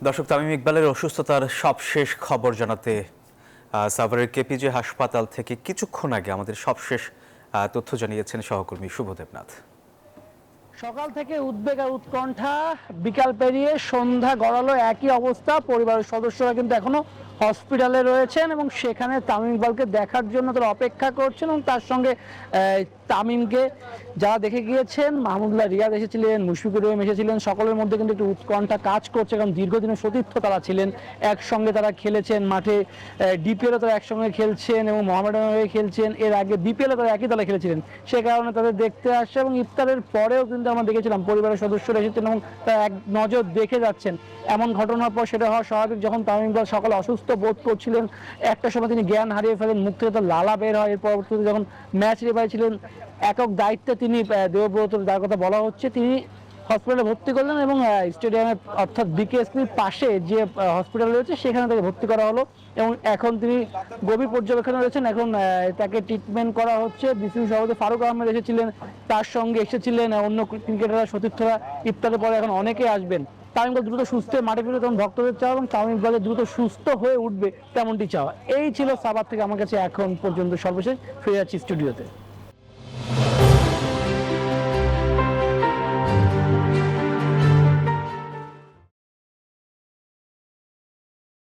দর্শক, তামিম ইকবালের অসুস্থতার সবশেষ খবর জানাতে সাভারের কেপিজে হাসপাতাল থেকে কিছুক্ষণ আগে আমাদের সবশেষ তথ্য জানিয়েছেন সহকর্মী শুভ দেবনাথ। সকাল থেকে উদ্বেগ আর উৎকণ্ঠা, বিকাল পেরিয়ে সন্ধ্যা গড়ালো একই অবস্থা। পরিবারের সদস্যরা কিন্তু এখনো হসপিটালে রয়েছেন এবং সেখানে তামিম ইকবালকে দেখার জন্য তারা অপেক্ষা করছেন এবং তার সঙ্গে তামিমকে যারা দেখে গিয়েছেন, মাহমুদুল্লাহ রিয়াদ এসেছিলেন, মুশফিকুর রহিম এসেছিলেন, সকলের মধ্যে কিন্তু একটু উৎকণ্ঠা কাজ করছে, কারণ দীর্ঘদিনের সতীর্থ তারা ছিলেন, একসঙ্গে তারা খেলেছেন মাঠে, ডিপিএলও তারা একসঙ্গে খেলছেন এবং মোহামেডানের হয়ে খেলছেন, এর আগে বিপিএলও তারা একই দলে খেলেছিলেন। সে কারণে তাদের দেখতে আসছে এবং ইফতারের পরেও কিন্তু আমরা দেখেছিলাম পরিবারের সদস্যরা এসেছেন এবং তারা এক নজর দেখে যাচ্ছেন। এমন ঘটনার পর সেটা হওয়া স্বাভাবিক। যখন তামিম ইকবাল সকালে অসুস্থ বোধ করছিলেন, একটা সময় তিনি জ্ঞান হারিয়ে ফেলেন, মুখ থেকে তো লালা বের হয়। এর পরবর্তীতে যখন ম্যাচ রেফারি ছিলেন, একক দায়িত্বে তিনি দেবব্রত, যার কথা বলা হচ্ছে, তিনি হসপিটালে ভর্তি করলেন এবং স্টেডিয়ামের অর্থাৎ বিকেএসপির পাশে যে হসপিটাল রয়েছে সেখানে তাকে ভর্তি করা হলো এবং এখন তিনি গভীর পর্যবেক্ষণে রয়েছেন। এখন তাকে ট্রিটমেন্ট করা হচ্ছে। বিসিবি সভাপতি ফারুক আহমেদ এসেছিলেন, তার সঙ্গে এসেছিলেন অন্য ক্রিকেটাররা, সতীর্থরা। ইফতারের পরে এখন অনেকে আসবেন। তামিম ইকবাল দ্রুত সুস্থ মাঠে ফিরে তখন ভক্তদের চাওয়া এবং তামিম ইকবালের দ্রুত সুস্থ হয়ে উঠবে তেমনটি চাওয়া। এই ছিল সাভার থেকে আমার কাছে এখন পর্যন্ত সর্বশেষ। ফিরে যাচ্ছি স্টুডিওতে।